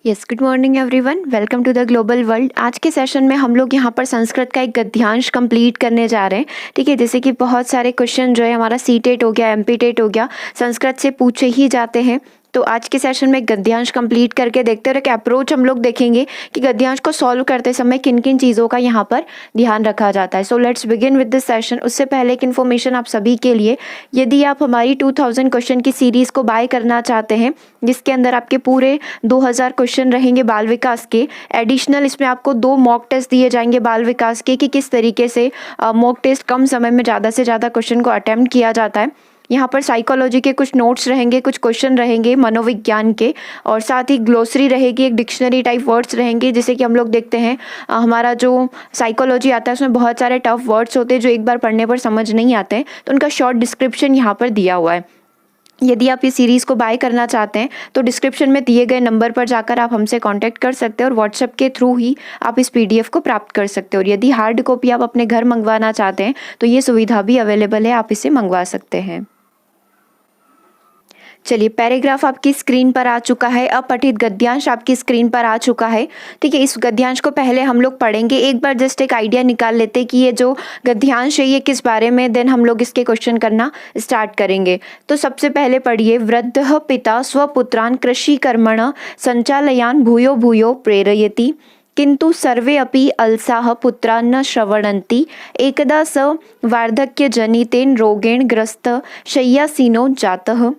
Yes, good morning everyone, welcome to the global world. आज के session में हम लोग यहाँ पर संस्कृत का एक गद्यांश कंप्लीट करने जा रहे हैं। ठीक है, जैसे कि बहुत सारे क्वेश्चन जो है हमारा सी टेट हो गया, एमपी टेट हो गया, संस्कृत से पूछे ही जाते हैं। तो आज के सेशन में गद्यांश कंप्लीट करके देखते हैं कि अप्रोच हम लोग देखेंगे कि गद्यांश को सॉल्व करते समय किन किन चीज़ों का यहाँ पर ध्यान रखा जाता है। So let's begin with this session. उससे पहले एक इन्फॉर्मेशन आप सभी के लिए, यदि आप हमारी 2000 क्वेश्चन की सीरीज़ को बाय करना चाहते हैं, जिसके अंदर आपके पूरे 2000 क्वेश्चन रहेंगे बाल विकास के, एडिशनल इसमें आपको 2 मॉक टेस्ट दिए जाएंगे बाल विकास के कि किस तरीके से मॉक टेस्ट कम समय में ज़्यादा से ज़्यादा क्वेश्चन को अटेम्प्ट किया जाता है। यहाँ पर साइकोलॉजी के कुछ नोट्स रहेंगे, कुछ क्वेश्चन रहेंगे मनोविज्ञान के, और साथ ही ग्लोसरी रहेगी, एक डिक्शनरी टाइप वर्ड्स रहेंगे। जैसे कि हम लोग देखते हैं हमारा जो साइकोलॉजी आता है उसमें बहुत सारे टफ वर्ड्स होते हैं जो एक बार पढ़ने पर समझ नहीं आते हैं, तो उनका शॉर्ट डिस्क्रिप्शन यहाँ पर दिया हुआ है। यदि आप इस सीरीज़ को बाय करना चाहते हैं तो डिस्क्रिप्शन में दिए गए नंबर पर जाकर आप हमसे कांटेक्ट कर सकते हैं और व्हाट्सएप के थ्रू ही आप इस पीडीएफ को प्राप्त कर सकते हो। और यदि हार्ड कॉपी आप अपने घर मंगवाना चाहते हैं तो ये सुविधा भी अवेलेबल है, आप इसे मंगवा सकते हैं। चलिए, पैराग्राफ आपकी स्क्रीन पर आ चुका है, अपठित गद्यांश आपकी स्क्रीन पर आ चुका है। ठीक है, इस गद्यांश को पहले हम लोग पढ़ेंगे, एक बार जस्ट एक आइडिया निकाल लेते हैं कि ये जो गद्यांश है ये किस बारे में, देन हम लोग इसके क्वेश्चन करना स्टार्ट करेंगे। तो सबसे पहले पढ़िए, वृद्धः पिता स्वपुत्रान् कृषिकर्मण संचालयान् भूयो भूयो प्रेरयति किंतु सर्वे अपि अलसाः पुत्रा न श्रवणन्ति एकदा स वार्धक्यजनितेन रोगेण ग्रस्तः शय्यासीनो जातः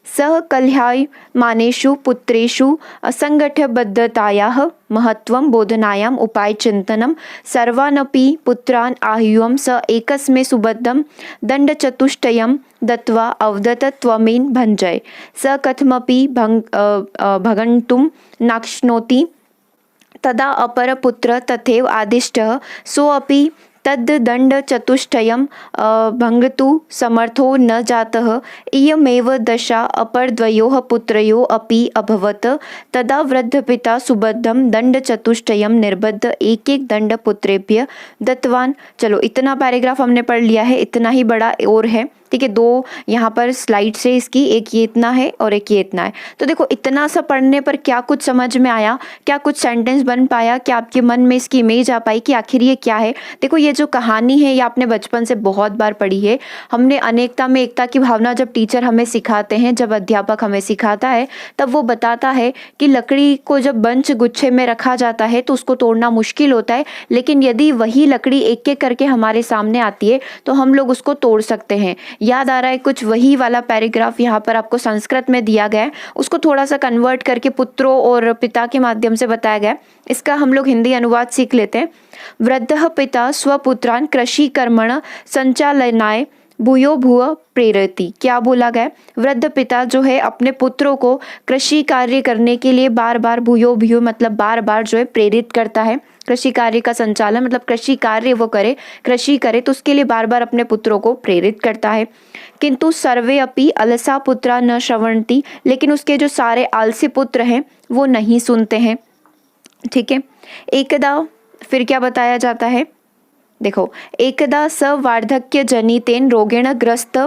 सः कलह्यमानेषु पुत्रेषु असङ्गठबद्धतायाः महत्त्वं बोधनायाम् उपायचिन्तनं सर्वानपि पुत्रान् आह्वयं स एकस्मै सुबद्धं दण्डचतुष्टयं दत्त्वा अवदत् त्वमेन भञ्जय स कथमपि भगन्तुं नाक्ष्णोति तदा अपरपुत्र तथैव आदिष्टः सोऽपि तद्दण्डचतुष्टयं भङ्गतु समर्थो न जातः। इयमेव दशा अपरद्वयोः पुत्रयोः अपि अभवत्। तदा वृद्धपिता सुबद्धं दण्डचतुष्टयं निर्बद्ध एक एक दंड पुत्रेभ्यः दत्तवान। चलो, इतना पैराग्राफ हमने पढ़ लिया है, इतना ही बड़ा और है। ठीक है, 2 यहाँ पर स्लाइड्स है इसकी, एक ये इतना है और एक ये इतना है। तो देखो, इतना सा पढ़ने पर क्या कुछ समझ में आया, क्या कुछ सेंटेंस बन पाया, क्या आपके मन में इसकी इमेज आ पाई कि आखिर ये क्या है। देखो, ये जो कहानी है ये आपने बचपन से बहुत बार पढ़ी है। हमने अनेकता में एकता की भावना जब टीचर हमें सिखाते हैं, जब अध्यापक हमें सिखाता है, तब वो बताता है कि लकड़ी को जब बंच गुच्छे में रखा जाता है तो उसको तोड़ना मुश्किल होता है, लेकिन यदि वही लकड़ी एक एक करके हमारे सामने आती है तो हम लोग उसको तोड़ सकते हैं। याद आ रहा है कुछ वही वाला पैराग्राफ यहाँ पर आपको संस्कृत में दिया गया है, उसको थोड़ा सा कन्वर्ट करके पुत्रों और पिता के माध्यम से बताया गया है। इसका हम लोग हिंदी अनुवाद सीख लेते हैं। वृद्धः पिता स्वपुत्रान् कृषिकर्मण संचालनाय भूयो भूय प्रेरयति। क्या बोला गया? वृद्ध पिता जो है अपने पुत्रों को कृषि कार्य करने के लिए बार बार भूयो भूयो मतलब बार बार जो है प्रेरित करता है। कृषि कार्य का संचालन मतलब कृषि कार्य वो करे, कृषि करे, तो उसके लिए बार बार अपने पुत्रों को प्रेरित करता है। किंतु सर्वे अपि अलसा पुत्रा न श्रवणन्ति, लेकिन उसके जो सारे आलसी पुत्र हैं वो नहीं सुनते हैं। ठीक है, एकदा फिर क्या बताया जाता है, देखो, एकदा स वार्धक्य जनितेन रोगेण ग्रस्त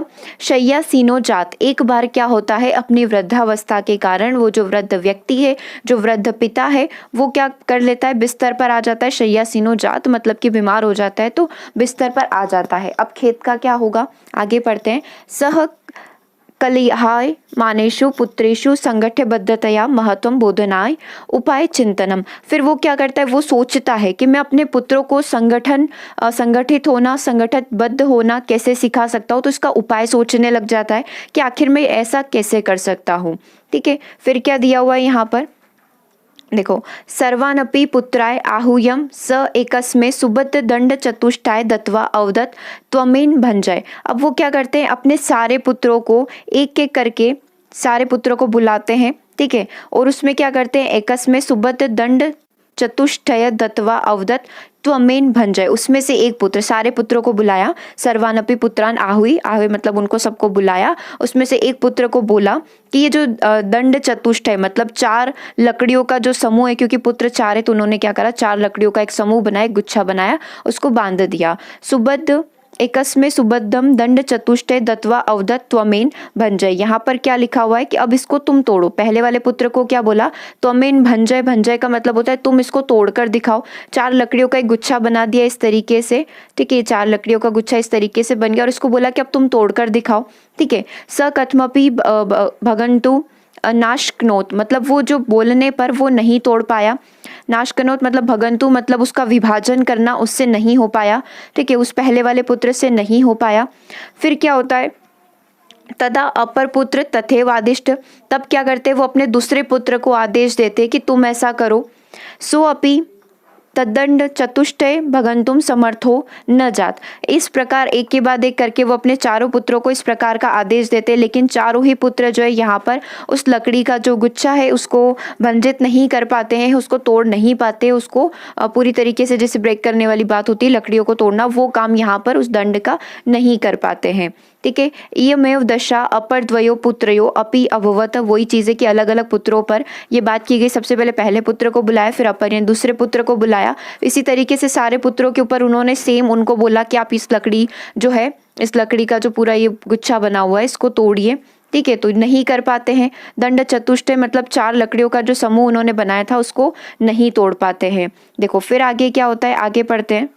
शय्यासीनो जात। एक बार क्या होता है, अपनी वृद्धावस्था के कारण वो जो वृद्ध व्यक्ति है, जो वृद्ध पिता है, वो क्या कर लेता है, बिस्तर पर आ जाता है। शय्यासीनो जात मतलब कि बीमार हो जाता है, तो बिस्तर पर आ जाता है। अब खेत का क्या होगा, आगे पढ़ते हैं। सह कलहाय मानेषु पुत्रेषु संगठबद्धतया महत्वम बोधनाय उपाय चिंतनम। फिर वो क्या करता है, वो सोचता है कि मैं अपने पुत्रों को संगठित होना, संगठितबद्ध होना कैसे सिखा सकता हूँ। तो इसका उपाय सोचने लग जाता है कि आखिर मैं ऐसा कैसे कर सकता हूँ। ठीक है, फिर क्या दिया हुआ है यहाँ पर, देखो, सर्वानपि पुत्राय आहूयम स एकस्मै सुबद्ध दंड चतुष्टाय दत्वा अवदत् त्वमेन भंजय। अब वो क्या करते हैं, अपने सारे पुत्रों को एक एक करके सारे पुत्रों को बुलाते हैं। ठीक है, और उसमें क्या करते हैं, एकस्मै सुबद्ध दंड चतुष्टय दत्वा अवदत् त्वमेन भंजय, उसमें से एक पुत्र, सारे पुत्रों को बुलाया। सर्वानपि पुत्रान आहुई, आहुई मतलब उनको सबको बुलाया। उसमें से एक पुत्र को बोला कि ये जो दंड चतुष्टय मतलब 4 लकड़ियों का जो समूह है, क्योंकि पुत्र 4 है तो उन्होंने क्या करा, 4 लकड़ियों का एक समूह बनाया, गुच्छा बनाया, उसको बांध दिया। सुबद्ध एकस्मै सुबद्धम दंड चतुष्टय दत्वा अवदत् त्वमेन भंजय। यहाँ पर क्या लिखा हुआ है कि अब इसको तुम तोड़ो। पहले वाले पुत्र को क्या बोला, त्वमेन भंजय। भंजय का मतलब होता है तुम इसको तोड़कर दिखाओ। 4 लकड़ियों का एक गुच्छा बना दिया इस तरीके से, ठीक है, 4 लकड़ियों का गुच्छा इस तरीके से बन गया और इसको बोला कि अब तुम तोड़कर दिखाओ, ठीक है। स कथमपि भगंतु नाशक्नोत, मतलब वो जो बोलने पर वो नहीं तोड़ पाया। नाशक्नोत मतलब भगंतु मतलब उसका विभाजन करना, उससे नहीं हो पाया, ठीक है, उस पहले वाले पुत्र से नहीं हो पाया। फिर क्या होता है, तदा अपर पुत्र तथैव आदिष्ट, तब क्या करते वो अपने दूसरे पुत्र को आदेश देते कि तुम ऐसा करो। सो अपि तद्दंड चतुष्टय भगंतुम समर्थो न जात। इस प्रकार एक के बाद एक करके वो अपने चारों पुत्रों को इस प्रकार का आदेश देते, लेकिन चारों ही पुत्र जो है यहाँ पर उस लकड़ी का जो गुच्छा है उसको भंजित नहीं कर पाते हैं, उसको तोड़ नहीं पाते, उसको पूरी तरीके से जैसे ब्रेक करने वाली बात होती है लकड़ियों को तोड़ना, वो काम यहाँ पर उस दंड का नहीं कर पाते हैं, ठीक है। इयमेव दशा अपर द्वयो पुत्रयो अपि अभवत, वही चीज़ें कि अलग अलग पुत्रों पर ये बात की गई। सबसे पहले पहले पुत्र को बुलाया, फिर अपर यानी दूसरे पुत्र को बुलाया। इसी तरीके से सारे पुत्रों के ऊपर उन्होंने सेम उनको बोला कि आप इस लकड़ी जो है, इस लकड़ी का जो पूरा ये गुच्छा बना हुआ है इसको तोड़िए, ठीक है, तो नहीं कर पाते हैं। दंड चतुष्टय मतलब 4 लकड़ियों का जो समूह उन्होंने बनाया था उसको नहीं तोड़ पाते हैं। देखो फिर आगे क्या होता है, आगे पढ़ते हैं।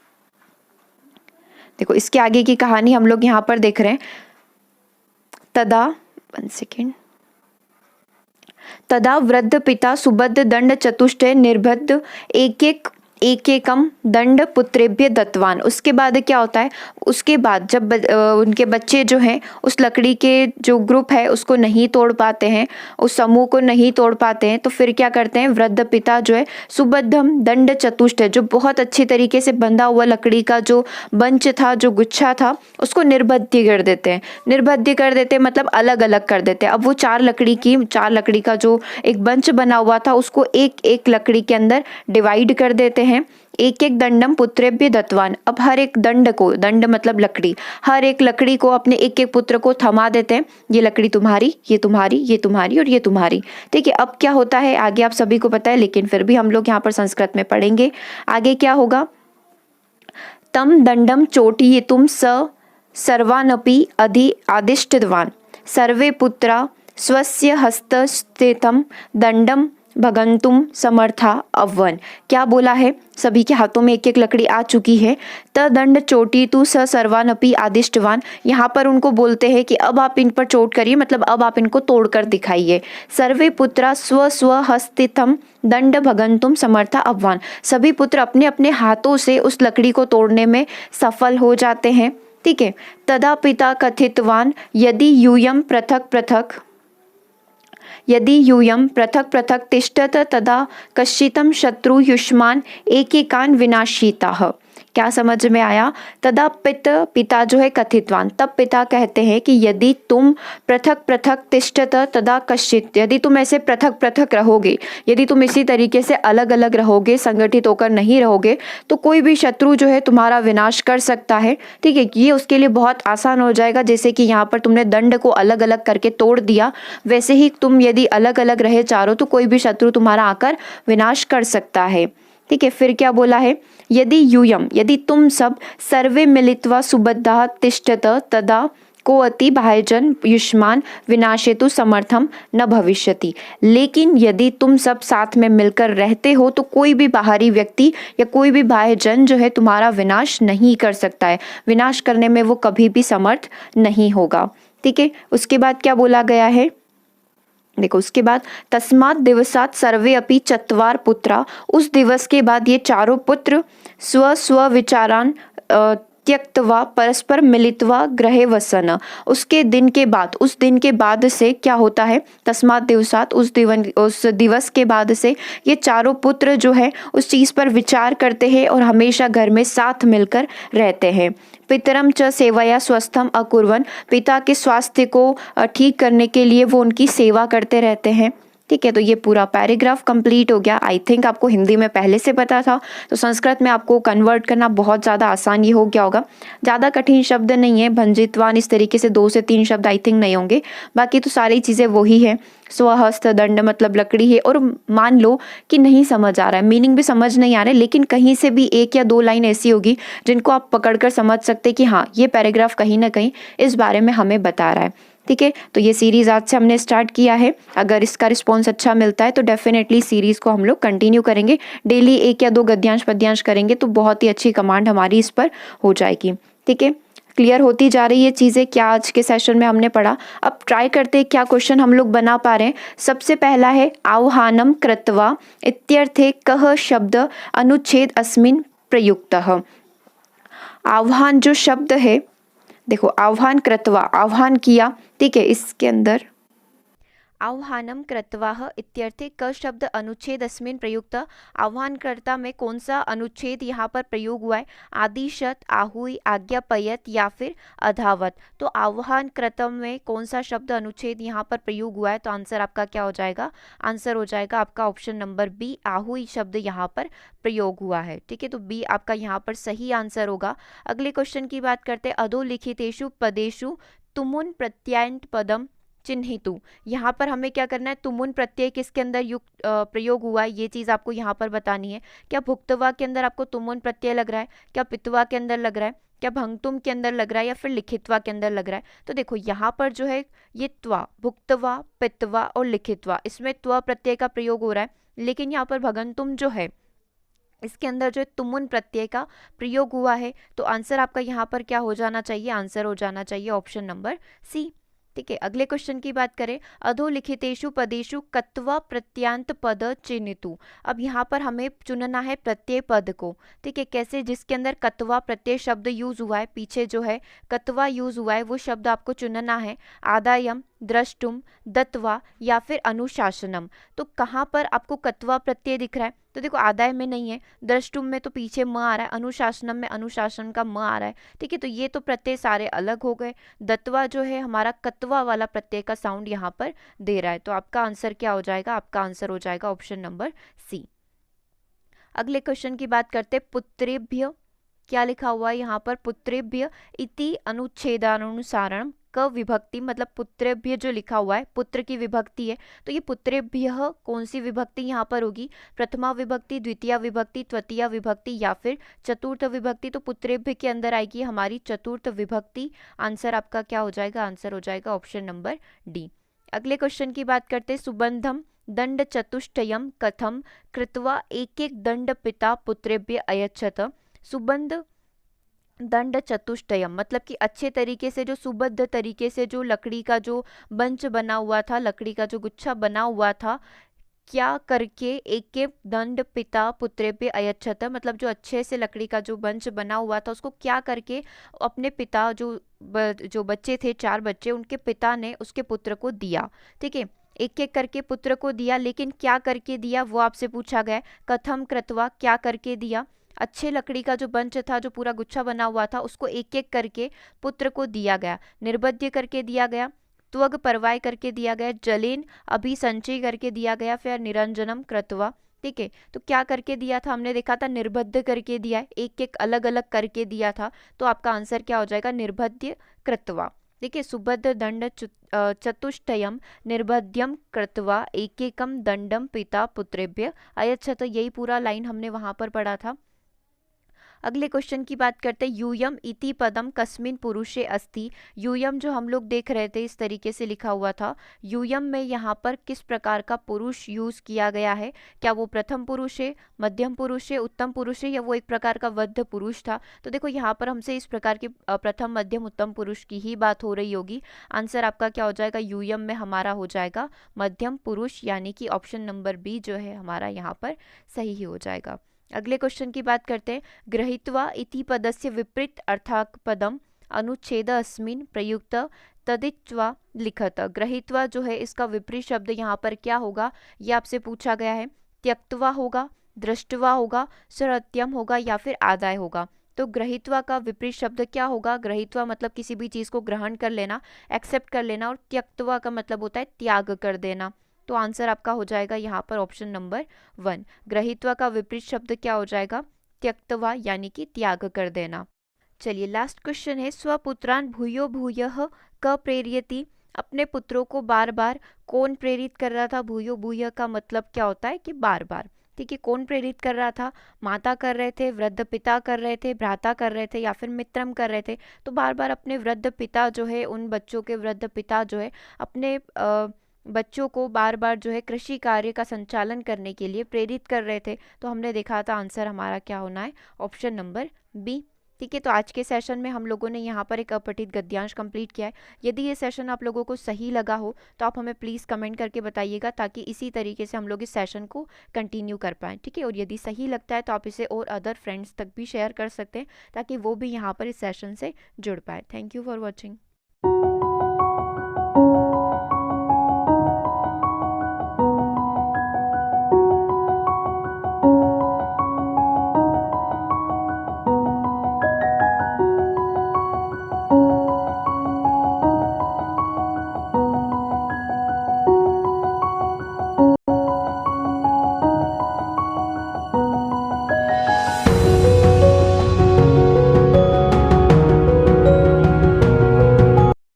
देखो इसके आगे की कहानी हम लोग यहाँ पर देख रहे हैं। तदा वृद्ध पिता सुबद्ध दंड चतुष्टय निर्बद्ध एकम दंड पुत्रेभ्य दत्तवान। उसके बाद क्या होता है, उसके बाद जब उनके बच्चे जो हैं उस लकड़ी के जो ग्रुप है उसको नहीं तोड़ पाते हैं, उस समूह को नहीं तोड़ पाते हैं, तो फिर क्या करते हैं, वृद्ध पिता जो है सुबद्धम दंड चतुष्टय, जो बहुत अच्छी तरीके से बंधा हुआ लकड़ी का जो बंच था, जो गुच्छा था, उसको निर्बद्ध कर देते हैं। निर्बद्ध कर देते हैं मतलब अलग अलग कर देते हैं। अब वो 4 लकड़ी का जो एक बंच बना हुआ था उसको एक एक लकड़ी के अंदर डिवाइड कर देते हैं। एक एक दंडम पुत्रेभ्य दत्तवान, अब हर एक दंड को, दंड मतलब लकड़ी, हर एक लकड़ी को अपने एक एक पुत्र को थमा देते हैं। ये लकड़ी तुम्हारी, ये तुम्हारी, ये तुम्हारी और ये तुम्हारी, ठीक है। अब क्या होता है आगे आप सभी को पता है, लेकिन फिर भी हम लोग यहाँ पर संस्कृत में पढ़ेंगे। आगे क्या होगा, तम दंडम चोटयितुं स सर्वानपि आदिष्टवान् सर्वे पुत्रा स्वस्य हस्तस्थितं दंडम भगंतुम समर्था अव्वन। क्या बोला है, सभी के हाथों में एक एक लकड़ी आ चुकी है। तदंड चोटी तु स सर्वानपि आदिष्टवान, यहाँ पर उनको बोलते हैं कि अब आप इन पर चोट करिए, मतलब अब आप इनको तोड़कर दिखाइए। सर्वे पुत्रा स्व स्व हस्तितम दंड भगंतुम समर्था अव्वान, सभी पुत्र अपने अपने हाथों से उस लकड़ी को तोड़ने में सफल हो जाते हैं, ठीक है। तदा पिता कथितवान यदि यूयम पृथक पृथक तिष्ठत तदा कश्चितम शत्रु युष्मान एकेकान विनाशिताः। क्या समझ में आया, तदा पिता जो है कथितवान, तब पिता कहते हैं कि यदि तुम पृथक पृथक तिष्ठत तदा कश्चित, यदि तुम ऐसे पृथक पृथक रहोगे, यदि तुम इसी तरीके से अलग अलग रहोगे, संगठित होकर नहीं रहोगे, तो कोई भी शत्रु जो है तुम्हारा विनाश कर सकता है, ठीक है। ये उसके लिए बहुत आसान हो जाएगा। जैसे कि यहाँ पर तुमने दंड को अलग अलग करके तोड़ दिया, वैसे ही तुम यदि अलग अलग रहे चारों, तो कोई भी शत्रु तुम्हारा आकर विनाश कर सकता है, ठीक है। फिर क्या बोला है, यदि यूयम, यदि तुम सब सर्वे मिलित्वा सुबद्धा तिष्ठत तदा को अति बाह्यजन युष्मान विनाशेतु समर्थम न भविष्यति। लेकिन यदि तुम सब साथ में मिलकर रहते हो तो कोई भी बाहरी व्यक्ति या कोई भी बाह्यजन जो है तुम्हारा विनाश नहीं कर सकता है, विनाश करने में वो कभी भी समर्थ नहीं होगा, ठीक है। उसके बाद क्या बोला गया है, देखो उसके बाद तस्मात् दिवसात् सर्वे अपि चत्वार पुत्रा, उस दिवस के बाद ये चारों पुत्र स्व स्व विचारान त्यक्तवा परस्पर मिलित्वा ग्रहे वसन। उसके दिन के बाद, उस दिन के बाद से क्या होता है, तस्मात् दिवसात्, उस दिवस के बाद से ये चारों पुत्र जो है उस चीज़ पर विचार करते हैं और हमेशा घर में साथ मिलकर रहते हैं। पितरम च सेवया स्वस्थम अकुर्वन, पिता के स्वास्थ्य को ठीक करने के लिए वो उनकी सेवा करते रहते हैं, ठीक है, तो ये पूरा पैराग्राफ कंप्लीट हो गया। आई थिंक आपको हिंदी में पहले से पता था, तो संस्कृत में आपको कन्वर्ट करना बहुत ज़्यादा आसान ये हो गया होगा। ज़्यादा कठिन शब्द नहीं है, भंजितवान इस तरीके से 2 से 3 शब्द आई थिंक नहीं होंगे, बाकी तो सारी चीज़ें वही है। स्वहस्त दंड मतलब लकड़ी है, और मान लो कि नहीं समझ आ रहा है, मीनिंग भी समझ नहीं आ रहा है, लेकिन कहीं से भी 1 या 2 लाइन ऐसी होगी जिनको आप पकड़ कर समझ सकते कि हाँ, ये पैराग्राफ कहीं ना कहीं इस बारे में हमें बता रहा है। ठीक है, तो ये सीरीज़ आज से हमने स्टार्ट किया है। अगर इसका रिस्पॉन्स अच्छा मिलता है तो डेफिनेटली सीरीज़ को हम लोग कंटिन्यू करेंगे। डेली 1 या 2 गद्यांश पद्यांश करेंगे तो बहुत ही अच्छी कमांड हमारी इस पर हो जाएगी। ठीक है, क्लियर होती जा रही है चीज़ें, क्या आज के सेशन में हमने पढ़ा। अब ट्राई करते हैं क्या क्वेश्चन हम लोग बना पा रहे हैं। सबसे पहला है आह्वानम कृत्वा इत्यर्थे कः शब्द अनुच्छेद अस्मिन् प्रयुक्तः। आह्वान जो शब्द है, देखो आह्वान कृत्वा, आह्वान किया, ठीक है, इसके अंदर आह्वानम कृत्वाः इत्यर्थे क शब्द अनुच्छेद अस्मिन् प्रयुक्त। आह्वानकर्ता में कौन सा अनुच्छेद यहाँ पर प्रयोग हुआ है? आदिशत, आहुई, आज्ञापयत या फिर अधावत। तो आह्वानकर्ता में कौन सा शब्द अनुच्छेद यहाँ पर प्रयोग हुआ है? तो आंसर आपका क्या हो जाएगा? आंसर हो जाएगा आपका ऑप्शन नंबर बी, आहुई शब्द यहाँ पर प्रयोग हुआ है। ठीक है, तो बी आपका यहाँ पर सही आंसर होगा। अगले क्वेश्चन की बात करते हैं। अधोलिखितेषु पदेषु तुमुन प्रत्ययंत पदम चिन्हितु। यहाँ पर हमें क्या करना है? तुमुन प्रत्यय किसके अंदर युक्त प्रयोग हुआ है, ये चीज़ आपको यहाँ पर बतानी है। क्या भुक्तवा के अंदर आपको तुमुन प्रत्यय लग रहा है? क्या पितवा के अंदर लग रहा है? क्या भंगतुम के अंदर लग रहा है? या फिर लिखितवा के अंदर लग रहा है? तो देखो यहाँ पर जो है ये त्वा, भुक्तवा, पितवा और लिखितवा, इसमें त्वा प्रत्यय का प्रयोग हो रहा है। लेकिन यहाँ पर भगंतुम जो है इसके अंदर जो है तुमुन प्रत्यय का प्रयोग हुआ है। तो आंसर आपका यहाँ पर क्या हो जाना चाहिए? आंसर हो जाना चाहिए ऑप्शन नंबर सी। ठीक है, अगले क्वेश्चन की बात करें। अधोलिखितेषु पदेषु कत्वा प्रत्यांत पद चिन्हितु। अब यहाँ पर हमें चुनना है प्रत्यय पद को। ठीक है, कैसे? जिसके अंदर कत्वा प्रत्यय शब्द यूज हुआ है, पीछे जो है कत्वा यूज हुआ है वो शब्द आपको चुनना है। आदायम, द्रष्टुम, दत्वा या फिर अनुशासनम। तो कहाँ पर आपको कत्वा प्रत्यय दिख रहा है? तो देखो आदाय में नहीं है, द्रष्टुम में तो पीछे म आ रहा है, अनुशासनम में अनुशासन का म आ रहा है। ठीक है, तो ये तो प्रत्यय सारे अलग हो गए। दत्वा जो है हमारा कत्वा वाला प्रत्यय का साउंड यहाँ पर दे रहा है। तो आपका आंसर क्या हो जाएगा? आपका आंसर हो जाएगा ऑप्शन नंबर सी। अगले क्वेश्चन की बात करते हैं। पुत्रेभ्य, क्या लिखा हुआ है यहाँ पर? पुत्रेभ्य इति अनुच्छेदानुसारण क विभक्ति, मतलब पुत्रेभ्य जो लिखा हुआ है पुत्र की विभक्ति है। तो ये पुत्रेभ्य कौन सी विभक्ति यहाँ पर होगी? प्रथमा विभक्ति, द्वितीय विभक्ति, तृतीय विभक्ति या फिर चतुर्थ विभक्ति। तो पुत्रेभ्य के अंदर आएगी हमारी चतुर्थ विभक्ति। आंसर आपका क्या हो जाएगा? आंसर हो जाएगा ऑप्शन नंबर डी। अगले क्वेश्चन की बात करते हैं। सुबंधम दंड चतुष्टयम कथम कृत्वा एक एक दंड पिता पुत्रेभ्य अयच्छत। सुबंध दंड चतुष्टयम मतलब कि अच्छे तरीके से, जो सुबद्ध तरीके से जो लकड़ी का जो बंच बना हुआ था, लकड़ी का जो गुच्छा बना हुआ था, क्या करके एक एक दंड पिता पुत्रेभ्य अयच्छत, मतलब जो अच्छे से लकड़ी का जो बंच बना हुआ था उसको क्या करके अपने पिता जो बच्चे थे, 4 बच्चे, उनके पिता ने उसके पुत्र को दिया। ठीक है, एक एक करके पुत्र को दिया, लेकिन क्या करके दिया वो आपसे पूछा गया है। कथम कृत्वा, क्या करके दिया? अच्छे लकड़ी का जो बंच था, जो पूरा गुच्छा बना हुआ था, उसको एक एक करके पुत्र को दिया गया। निर्बध्य करके दिया गया, त्वग परवाय करके दिया गया, जलेन अभिसंचय करके दिया गया, फिर निरंजनम कृत्वा। ठीक है, तो क्या करके दिया था? हमने देखा था निर्बद्ध करके दिया है, एक एक अलग अलग करके दिया था। तो आपका आंसर क्या हो जाएगा? निर्बध्य कृत्वा। देखिए, सुबद्ध दंड चतुष्टयम निर्बध्यम कृत्वा एकेकम दंडम पिता पुत्रेभ्य अयच्छत। यही पूरा लाइन हमने वहां पर पढ़ा था। अगले क्वेश्चन की बात करते हैं। यूयम इति पदम कस्मिन पुरुषे अस्ति। यूयम जो हम लोग देख रहे थे इस तरीके से लिखा हुआ था। यूयम में यहाँ पर किस प्रकार का पुरुष यूज किया गया है? क्या वो प्रथम पुरुष है, मध्यम पुरुष है, उत्तम पुरुष है, या वो एक प्रकार का वृद्ध पुरुष था? तो देखो यहाँ पर हमसे इस प्रकार के प्रथम मध्यम उत्तम पुरुष की ही बात हो रही होगी। आंसर आपका क्या हो जाएगा? यूयम में हमारा हो जाएगा मध्यम पुरुष, यानी कि ऑप्शन नंबर बी जो है हमारा यहाँ पर सही ही हो जाएगा। अगले क्वेश्चन की बात करते हैं। गृहीत्वा इति पदस्य विपरीत अर्थात् पदम अनुच्छेद अस्मिन् प्रयुक्त तदित्वा लिखत। गृहीत्वा जो है इसका विपरीत शब्द यहाँ पर क्या होगा? ये आपसे पूछा गया है। त्यक्त्वा होगा, दृष्टवा होगा, सरत्यम होगा या फिर आदाय होगा। तो गृहीत्वा का विपरीत शब्द क्या होगा? गृहीत्वा मतलब किसी भी चीज़ को ग्रहण कर लेना, एक्सेप्ट कर लेना, और त्यक्त्वा का मतलब होता है त्याग कर देना। तो आंसर आपका हो जाएगा यहाँ पर ऑप्शन नंबर 1। ग्रहीत्वा का विपरीत शब्द क्या हो जाएगा? त्यक्तवा, यानी कि त्याग कर देना। चलिए लास्ट क्वेश्चन है, स्वपुत्रान भूयो भूयः क प्रेरयति। अपने पुत्रों को बार बार कौन प्रेरित कर रहा था? भूयो भूय का मतलब क्या होता है कि बार बार। ठीक है, कौन प्रेरित कर रहा था? माता कर रहे थे, वृद्ध पिता कर रहे थे, भ्राता कर रहे थे, या फिर मित्रम कर रहे थे। तो बार बार अपने वृद्ध पिता जो है, उन बच्चों के वृद्ध पिता जो है अपने बच्चों को बार बार जो है कृषि कार्य का संचालन करने के लिए प्रेरित कर रहे थे। तो हमने देखा था आंसर हमारा क्या होना है? Option number B. ठीक है, तो आज के सेशन में हम लोगों ने यहाँ पर एक अपठित गद्यांश कंप्लीट किया है। यदि ये सेशन आप लोगों को सही लगा हो तो आप हमें प्लीज़ कमेंट करके बताइएगा, ताकि इसी तरीके से हम लोग इस सेशन को कंटिन्यू कर पाएँ। ठीक है, और यदि सही लगता है तो आप इसे और अदर फ्रेंड्स तक भी शेयर कर सकते हैं, ताकि वो भी यहाँ पर इस सेशन से जुड़ पाए। Thank you for watching.